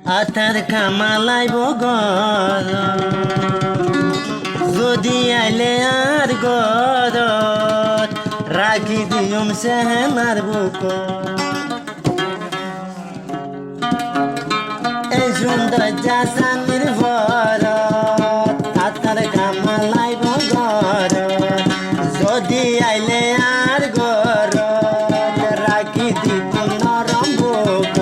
আতার কামালাইব গর যদি আইলে আর গর রাখি দিয়ম সেহেনার বুক এই সুন্দর জাসানির ভর আতার কামালাইব গর যদি আইলে আর গর রাখি দিব নরম বুক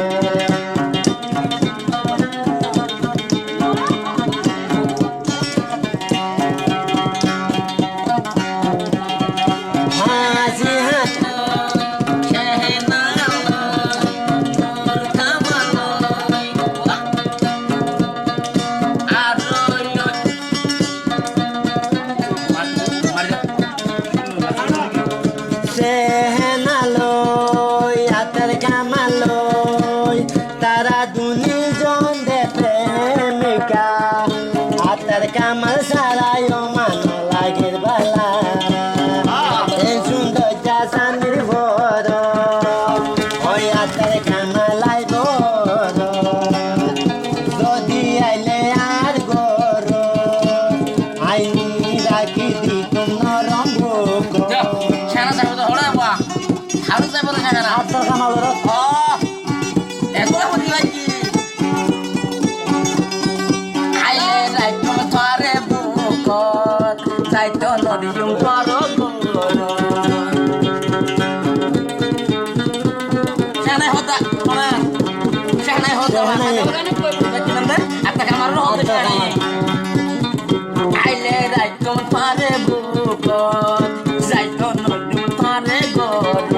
তারা দুনি জন দে প্রেমিকা আতার কামাল সারায় মান লাগের বালা এই সুন্দর জাসানির ভর ওই আতার কামালাই ভর যদি আইলে আর গর আইনি রাখি দি নরম বুক সেনা যাবে তো হড়া বা হারু যাবে না সেনা আতার কামাল এগুলো হতে লাগি আইলে রাইতো ধরে বুক যাইতো নদীম করো সেনাই হতা কোনা সেনাই হতা আপনাকে আমার হতে আইলে রাইতো ধরে বুক যাইতো নদীম ধরে গর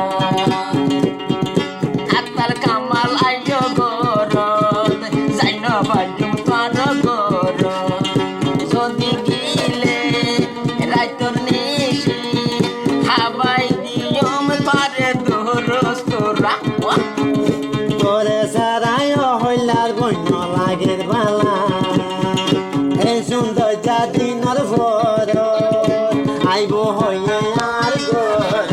আতার কামাল আইয় গর যাইন বাজুম তোর গর যদি গিলে রাইতর নিশি হাবাই দিয়ম পারে দোরস্তরা তোরে সারায় হইলার বন্য লাগের বালা এই সুন্দর জাদিনর ভর আইব হইয়ে আর গর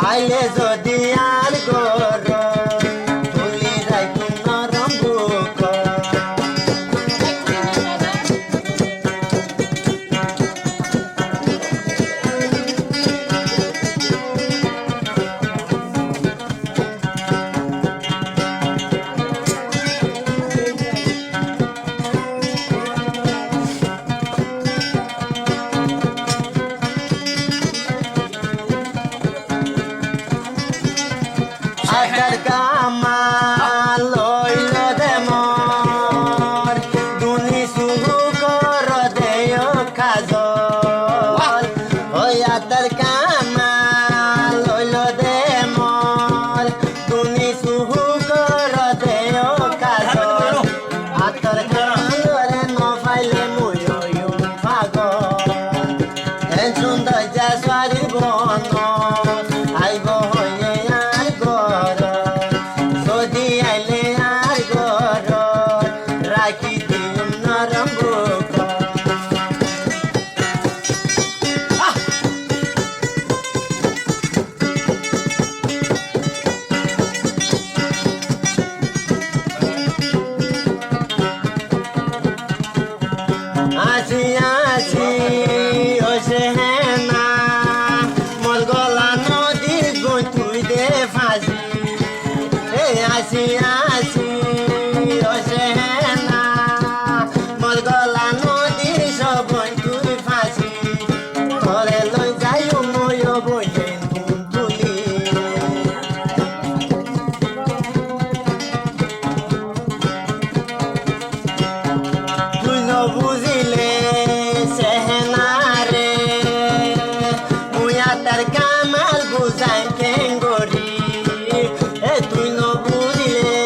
আইলে যদি আর গর তুলি রাখি নরম বুক আসি ও সেহেনা মোর গলা নদীর গই তুই দে ফাঁসি আসি আসি ও সেহেনা মোর গলা নদীর সবই তুই ফাঁসি ঘরে লই যাই মই বইয়ে ধুম তুলি তুই ন বুঝিলে সেহেনা রে মুয়া তার কামাল বুঝাই কেঙ্গরি তুই ন বুঝিলে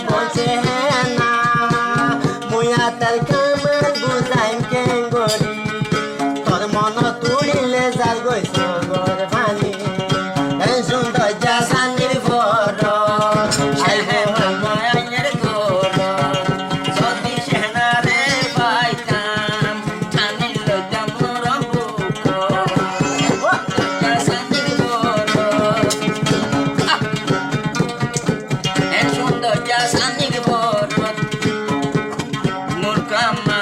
বলছে হেনা মুয়া তার কামাল বুঝাই কেঙ্গরি তোর মন তুলিলে যার গৈছ গর ভানি সুন্দর যা শান্তির ফর মায়ের গোর যদি সেনা রে পাইতাম টানি লইতাম মোর বুক শান্তির গোর সুন্দর যা শান্তির গোর মোর কাম